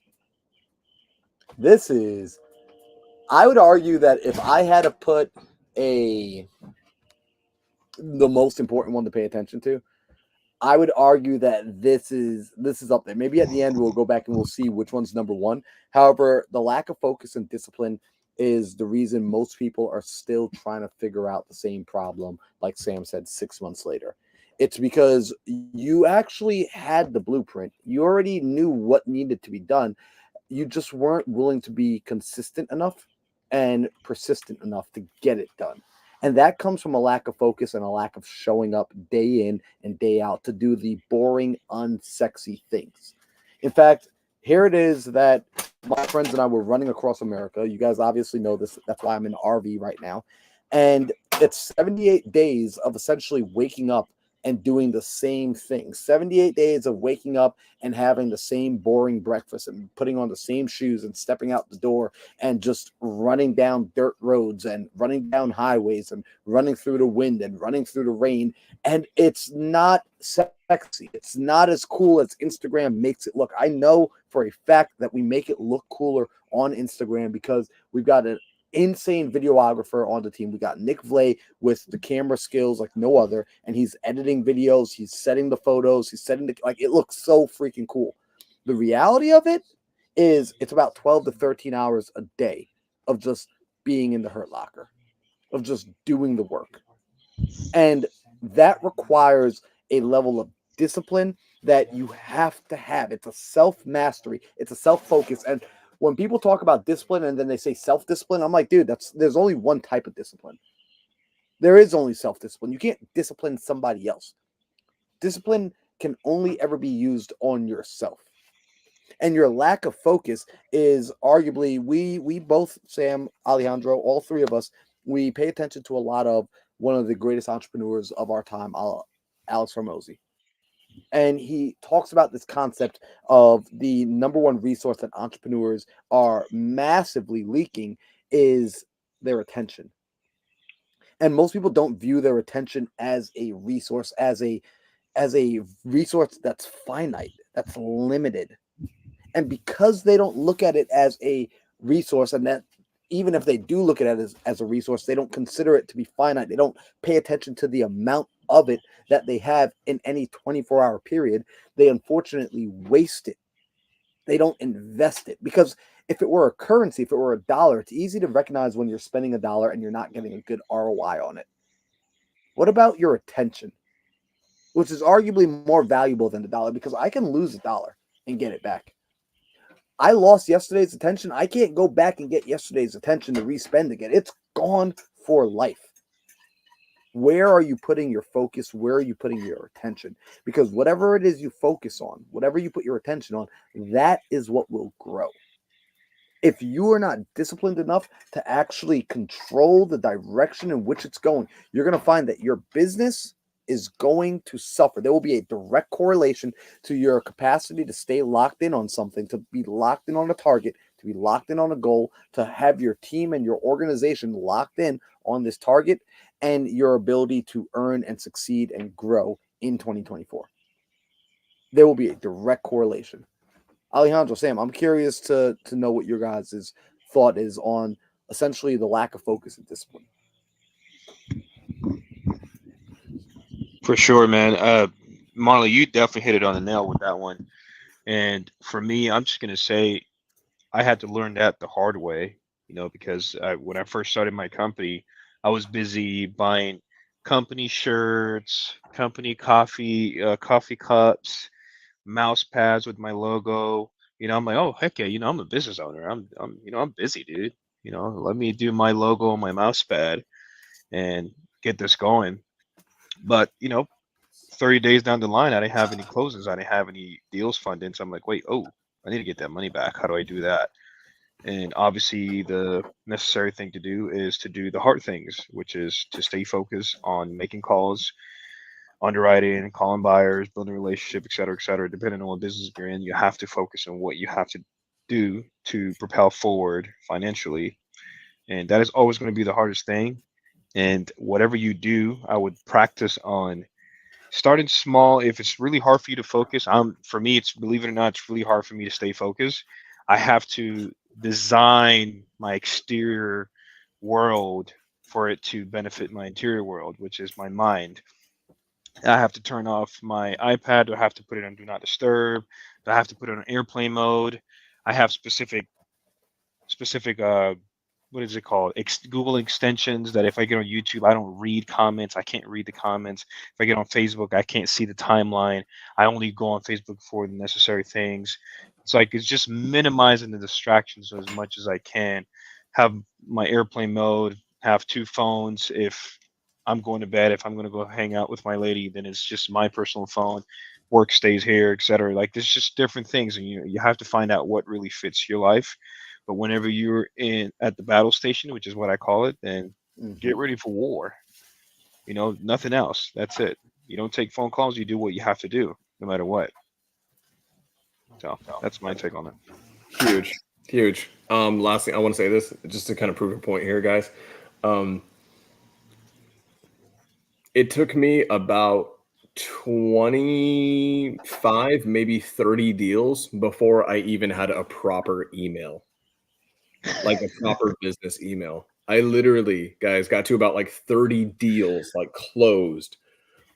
[SPEAKER 1] I would argue that if I had to put the most important one to pay attention to, I would argue that this is up there. Maybe at the end we'll go back and we'll see which one's number one. However, the lack of focus and discipline is the reason most people are still trying to figure out the same problem, like Sam said, 6 months later. It's because you actually had the blueprint. You already knew what needed to be done. You just weren't willing to be consistent enough and persistent enough to get it done. And that comes from a lack of focus and a lack of showing up day in and day out to do the boring, unsexy things. In fact, Here it is that my friends and I were running across America. You guys obviously know this. That's why I'm in RV right now. And it's 78 days of essentially waking up and doing the same thing. 78 days of waking up and having the same boring breakfast and putting on the same shoes and stepping out the door and just running down dirt roads and running down highways and running through the wind and running through the rain. And it's not sexy. It's not as cool as Instagram makes it look. I know for a fact that we make it look cooler on Instagram because we've got an insane videographer on the team. We got Nick Vlay with the camera skills like no other, and he's editing videos, he's setting the photos, he's setting the like it looks so freaking cool. The reality of it is it's about 12 to 13 hours a day of just being in the Hurt Locker, of just doing the work. And that requires a level of discipline that you have to have. It's a self mastery, it's a self focus. And when people talk about discipline and then they say self discipline, I'm like, dude, there's only one type of discipline. There is only self discipline. You can't discipline somebody else. Discipline can only ever be used on yourself. And your lack of focus is arguably we both, Sam, Alejandro, all three of us, we pay attention to a lot of one of the greatest entrepreneurs of our time, Alex Hormozi. And he talks about this concept of the number one resource that entrepreneurs are massively leaking is their attention. And most people don't view their attention as a resource, as a resource that's finite, that's limited. And because they don't look at it as a resource, and that even if they do look at it as a resource, they don't consider it to be finite. They don't pay attention to the amount of it that they have in any 24-hour period. They unfortunately waste it. They don't invest it. Because if it were a currency, if it were a dollar, it's easy to recognize when you're spending a dollar and you're not getting a good ROI on it. What about your attention? Which is arguably more valuable than the dollar, because I can lose a dollar and get it back. I lost yesterday's attention. I can't go back and get yesterday's attention to respend again. It's gone for life. Where are you putting your focus? Where are you putting your attention? Because whatever it is you focus on, whatever you put your attention on, that is what will grow. If you are not disciplined enough to actually control the direction in which it's going, you're going to find that your business is going to suffer. There will be a direct correlation to your capacity to stay locked in on something, to be locked in on a target, to be locked in on a goal, to have your team and your organization locked in on this target, and your ability to earn and succeed and grow in 2024. There will be a direct correlation. Alejandro, Sam, I'm curious to know what your guys' thought is on essentially the lack of focus and discipline.
[SPEAKER 2] For sure, man. Marley, you definitely hit it on the nail with that one. And for me, I'm just gonna say I had to learn that the hard way, because when I first started my company, I was busy buying company shirts, company coffee cups, mouse pads with my logo. I'm like, oh heck yeah, I'm a business owner. I'm busy, dude. Let me do my logo on my mouse pad and get this going. But 30 days down the line, I didn't have any closes. I didn't have any deals funded. So I'm like, wait, I need to get that money back. How do I do that? And obviously, the necessary thing to do is to do the hard things, which is to stay focused on making calls, underwriting, calling buyers, building a relationship, et cetera, et cetera. Depending on what business you're in, you have to focus on what you have to do to propel forward financially. And that is always going to be the hardest thing. And whatever you do, I would practice on starting small. If it's really hard for you to focus, for me, it's, believe it or not, it's really hard for me to stay focused. I have to design my exterior world for it to benefit my interior world, which is my mind. I have to turn off my iPad. Do I have to put it on do not disturb? Do I have to put it on airplane mode? I have specific what is it called? Google extensions that if I get on YouTube, I don't read comments. I can't read the comments. If I get on Facebook, I can't see the timeline. I only go on Facebook for the necessary things. It's just minimizing the distractions as much as I can. Have my airplane mode, have two phones. If I'm going to bed, if I'm going to go hang out with my lady, then it's just my personal phone. work stays here, etc. Like there's just different things, and you have to find out what really fits your life. But whenever you're in at the battle station, which is what I call it, then
[SPEAKER 1] Mhm.
[SPEAKER 2] get ready for war. Nothing else. That's it. You don't take phone calls. You do what you have to do, no matter what. So that's my take on it.
[SPEAKER 3] Huge, huge. Last thing I want to say this just to kind of prove a point here, guys. Um, it took me about 25, maybe 30 deals before I even had a proper email, like a proper business email. I literally, guys, got to about like 30 deals like closed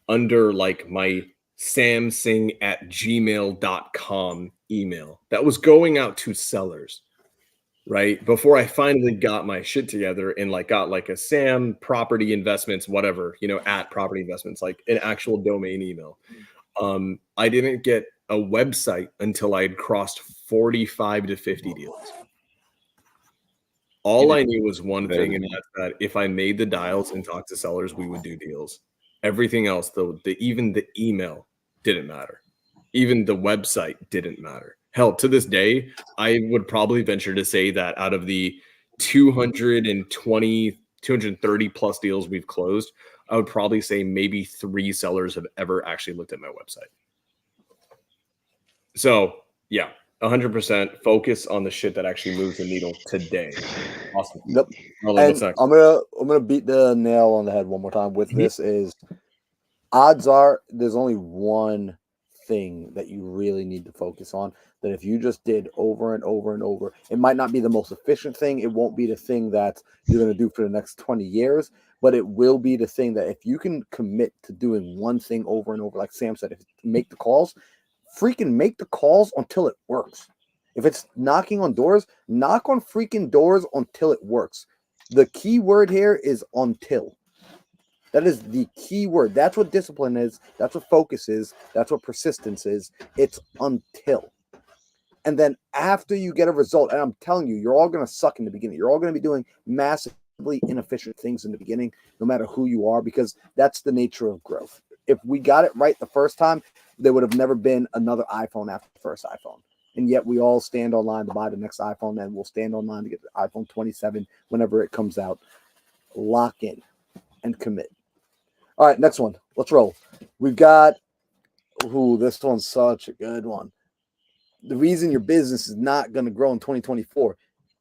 [SPEAKER 3] under like my samsing@gmail.com email that was going out to sellers, right? Before I finally got my shit together and like got like a Sam property investments, whatever, at property investments, like an actual domain email. I didn't get a website until I had crossed 45 to 50 deals. All I knew was one thing, and that's that if I made the dials and talked to sellers, we would do deals. Everything else, though, even the email didn't matter. Even the website didn't matter. Hell, to this day, I would probably venture to say that out of the 220, 230 plus deals we've closed, I would probably say maybe 3 sellers have ever actually looked at my website. So, yeah, 100% focus on the shit that actually moves the needle today. Awesome.
[SPEAKER 1] Yep.
[SPEAKER 3] Roland, what's
[SPEAKER 1] And
[SPEAKER 3] next?
[SPEAKER 1] I'm gonna beat the nail on the head one more time with this is odds are there's only one thing that you really need to focus on that if you just did over and over and over, it might not be the most efficient thing. It won't be the thing that you're going to do for the next 20 years, but it will be the thing that if you can commit to doing one thing over and over, like Sam said, if make the calls, freaking make the calls until it works. If it's knocking on doors, knock on freaking doors until it works. The key word here is until. That is the key word. That's what discipline is. That's what focus is. That's what persistence is. It's until. And then after you get a result, and I'm telling you, you're all going to suck in the beginning. You're all going to be doing massively inefficient things in the beginning, no matter who you are, because that's the nature of growth. If we got it right the first time, there would have never been another iPhone after the first iPhone. And yet we all stand online to buy the next iPhone, and we'll stand online to get the iPhone 27 whenever it comes out. Lock in and commit. All right, next one. Let's roll. We've got, this one's such a good one. The reason your business is not going to grow in 2024,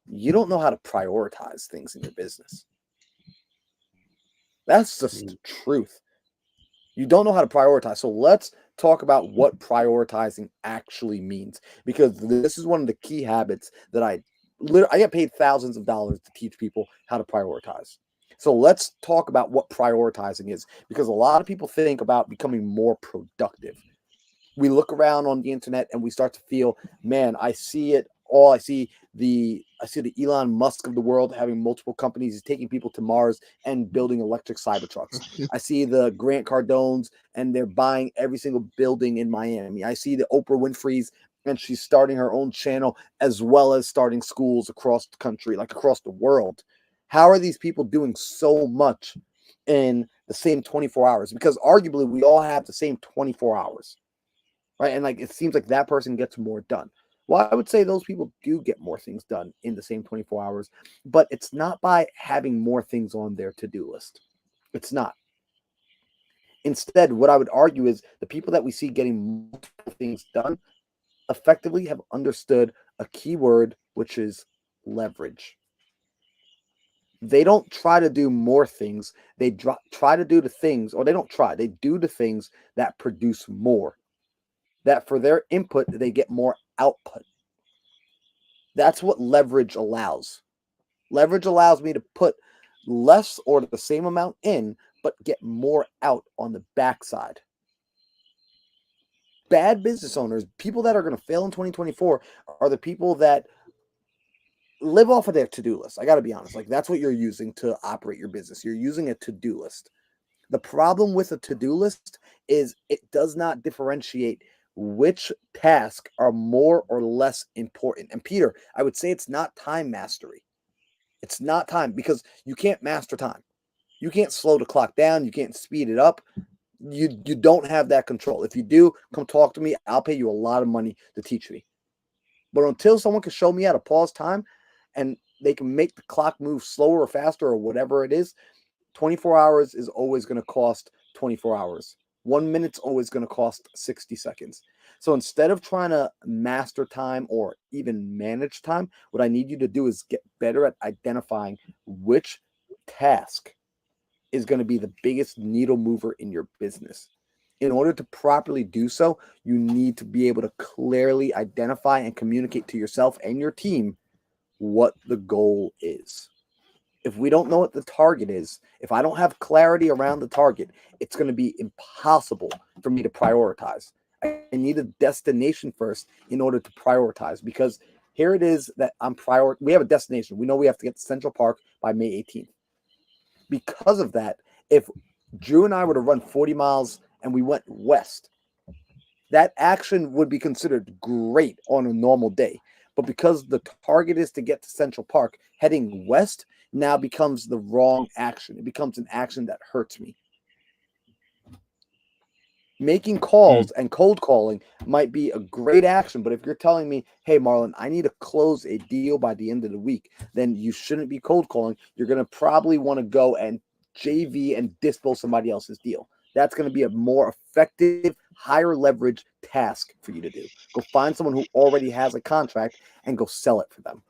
[SPEAKER 1] you don't know how to prioritize things in your business. That's just the truth. You don't know how to prioritize. So let's talk about what prioritizing actually means, because this is one of the key habits that I get paid thousands of dollars to teach people how to prioritize. So let's talk about what prioritizing is, because a lot of people think about becoming more productive. We look around on the internet and we start to feel, man, I see it all. I see the Elon Musk of the world having multiple companies. He's taking people to Mars and building electric Cybertrucks. I see the Grant Cardones and they're buying every single building in Miami. I see the Oprah Winfrey's and she's starting her own channel as well as starting schools across the country, like across the world. How are these people doing so much in the same 24 hours? Because arguably we all have the same 24 hours. Right. And like it seems like that person gets more done. Well, I would say those people do get more things done in the same 24 hours, but it's not by having more things on their to-do list. It's not. Instead, what I would argue is the people that we see getting multiple things done effectively have understood a key word, which is leverage. They don't try to do more things. They try to do the things, or they don't try. They do the things that produce more. That for their input, they get more output. That's what leverage allows. Leverage allows me to put less or the same amount in, but get more out on the backside. Bad business owners, people that are going to fail in 2024, are the people that live off of their to-do list. I got to be honest. Like that's what you're using to operate your business. You're using a to-do list. The problem with a to-do list is it does not differentiate which tasks are more or less important. And Peter, I would say it's not time mastery. It's not time, because you can't master time. You can't slow the clock down. You can't speed it up. You don't have that control. If you do, come talk to me. I'll pay you a lot of money to teach me. But until someone can show me how to pause time and they can make the clock move slower or faster or whatever it is, 24 hours is always going to cost 24 hours. 1 minute's always going to cost 60 seconds. So instead of trying to master time or even manage time, what I need you to do is get better at identifying which task is going to be the biggest needle mover in your business. In order to properly do so, you need to be able to clearly identify and communicate to yourself and your team what the goal is. If we don't know what the target is, if I don't have clarity around the target, it's going to be impossible for me to prioritize. I need a destination first in order to prioritize, because here it is that we have a destination. We know we have to get to Central Park by May 18th. Because of that, if Drew and I were to run 40 miles and we went west, that action would be considered great on a normal day. But because the target is to get to Central Park, heading west now becomes the wrong action. It becomes an action that hurts me. Making calls and cold calling might be a great action, but if you're telling me, hey, Marlon, I need to close a deal by the end of the week, then you shouldn't be cold calling. You're going to probably want to go and JV and dispo somebody else's deal. That's going to be a more effective, higher leverage task for you to do. Go find someone who already has a contract and go sell it for them.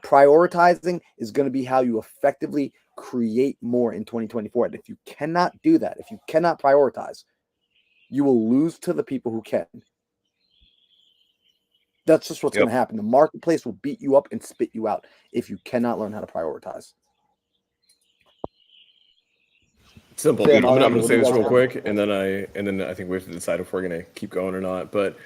[SPEAKER 1] Prioritizing is going to be how you effectively create more in 2024. And if you cannot do that, if you cannot prioritize, you will lose to the people who can. That's just what's going to happen. The marketplace will beat you up and spit you out if you cannot learn how to prioritize.
[SPEAKER 3] Simple. Sam, I'm going to say this real quick, and then I think we have to decide if we're going to keep going or not. But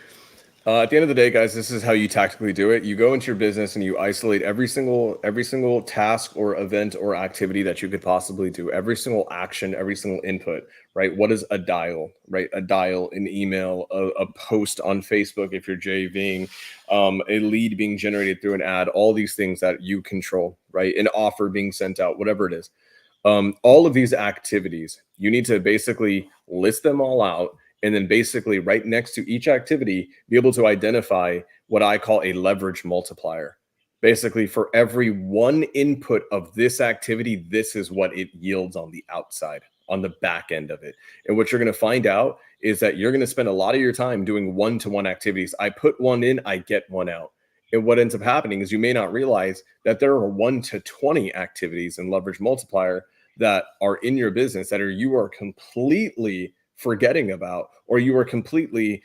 [SPEAKER 3] at the end of the day, guys, this is how you tactically do it. You go into your business and you isolate every single task or event or activity that you could possibly do, every single action, every single input, right? What is a dial, right? A dial, an email, a post on Facebook if you're JVing, a lead being generated through an ad, all these things that you control, right? An offer being sent out, whatever it is. All of these activities, you need to basically list them all out. And then basically right next to each activity, be able to identify what I call a leverage multiplier. Basically, for every one input of this activity, this is what it yields on the outside, on the back end of it. And what you're going to find out is that you're going to spend a lot of your time doing one-to-one activities. I put one in, I get one out. And what ends up happening is you may not realize that there are 1 to 20 activities in leverage multiplier that are in your business that you are completely forgetting about, or you are completely,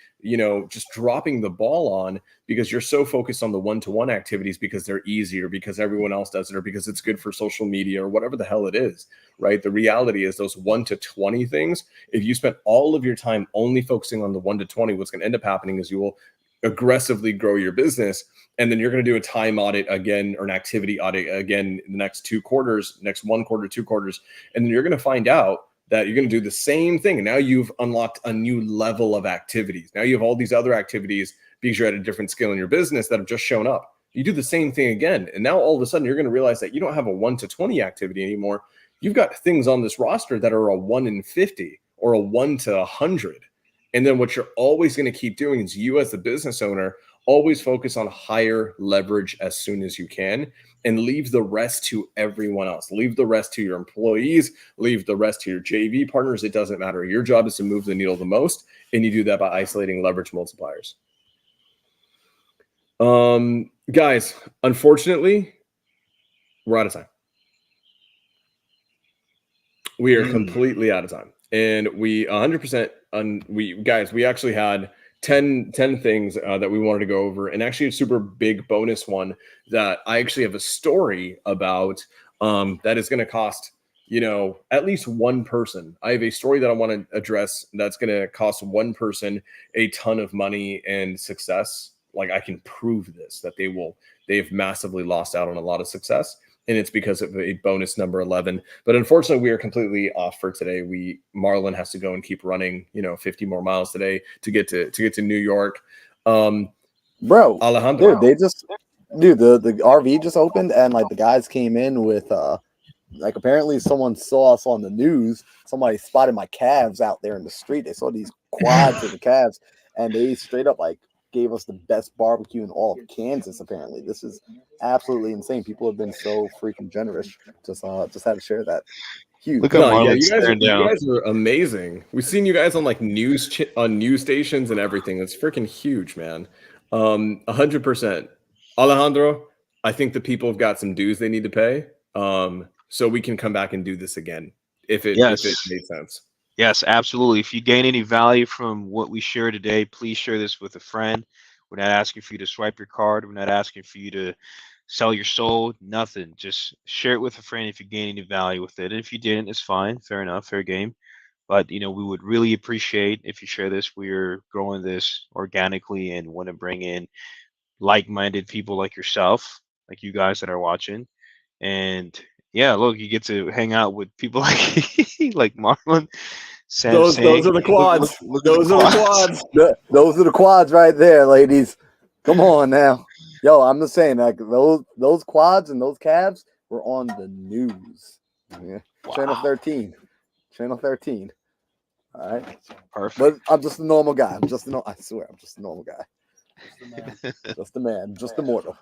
[SPEAKER 3] just dropping the ball on because you're so focused on the one-to-one activities because they're easier, because everyone else does it, or because it's good for social media or whatever the hell it is, right? The reality is those 1 to 20 things, if you spend all of your time only focusing on the 1 to 20, what's going to end up happening is you will aggressively grow your business. And then you're going to do a time audit again, or an activity audit again in the next 2 quarters, next 1 quarter, 2 quarters. And then you're going to find out that you're going to do the same thing. And now you've unlocked a new level of activities. Now you have all these other activities because you're at a different scale in your business that have just shown up. You do the same thing again. And now all of a sudden you're going to realize that you don't have a 1 to 20 activity anymore. You've got things on this roster that are a 1 in 50 or a 1 to 100. And then what you're always going to keep doing is you as the business owner always focus on higher leverage as soon as you can, and leave the rest to everyone else. Leave the rest to your employees, leave the rest to your JV partners. It doesn't matter. Your job is to move the needle the most, and you do that by isolating leverage multipliers. Guys, unfortunately, we're out of time. We are completely out of time. And we 100%, we actually had 10 things that we wanted to go over, and actually a super big bonus one that I actually have a story about that is going to cost, at least one person. I have a story that I want to address that's going to cost one person a ton of money and success. Like, I can prove this, that they've massively lost out on a lot of success. And it's because of a bonus number 11. But unfortunately, we are completely off for today. Marlon has to go and keep running, 50 more miles today to get to New York.
[SPEAKER 1] Bro,
[SPEAKER 3] Alejandro,
[SPEAKER 1] dude, the RV just opened, and like the guys came in with like apparently someone saw us on the news. Somebody spotted my calves out there in the street. They saw these quads of the calves, and they straight up like gave us the best barbecue in all of Kansas. Apparently, this is absolutely insane. People have been so freaking generous. Just had to share that. Huge.
[SPEAKER 2] Look at
[SPEAKER 3] No, yeah,
[SPEAKER 2] Marlon staring
[SPEAKER 3] you
[SPEAKER 2] down.
[SPEAKER 3] guys are amazing. We've seen you guys on like on news stations and everything. It's freaking huge, man. 100%. Alejandro, I think the people have got some dues they need to pay. So we can come back and do this again if it made sense.
[SPEAKER 2] Yes, absolutely. If you gain any value from what we share today, please share this with a friend. We're not asking for you to swipe your card. We're not asking for you to sell your soul. Nothing. Just share it with a friend if you gain any value with it. And if you didn't, it's fine. Fair enough. Fair game. But we would really appreciate if you share this. We're growing this organically and want to bring in like-minded people like yourself, like you guys that are watching. And yeah, look, you get to hang out with people like Marlon.
[SPEAKER 3] Those are the quads. Those are the quads.
[SPEAKER 1] Those are the quads right there, ladies. Come on now. Yo, I'm just saying, like those quads and those calves were on the news. Yeah.
[SPEAKER 2] Wow.
[SPEAKER 1] Channel 13. Channel 13. All right.
[SPEAKER 2] Perfect.
[SPEAKER 1] But I'm just a normal guy. I swear, I'm just a normal guy. Just a man. Just a mortal.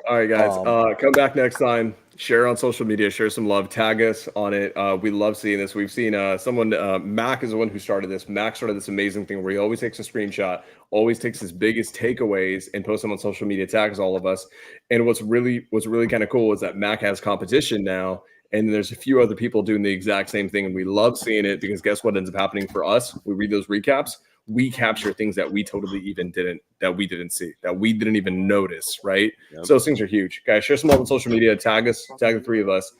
[SPEAKER 3] All right, guys. Come back next time. Share on social media. Share some love. Tag us on it. We love seeing this. We've seen someone. Mac is the one who started this. Mac started this amazing thing where he always takes a screenshot, always takes his biggest takeaways, and posts them on social media. Tags all of us. And what's really kind of cool is that Mac has competition now, and there's a few other people doing the exact same thing, and we love seeing it because guess what ends up happening for us? We read those recaps. We capture things that we totally didn't see, that we didn't even notice, right? Yep. So those things are huge. Guys, share some love on social media, tag us, tag the three of us.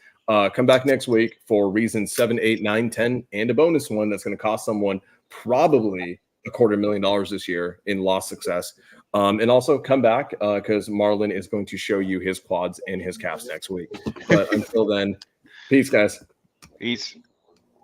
[SPEAKER 3] Come back next week for reasons 7, 8, 9, 10, and a bonus one that's going to cost someone probably $250,000 this year in lost success. And also come back because Marlon is going to show you his quads and his calves next week. But until then, peace, guys.
[SPEAKER 2] Peace.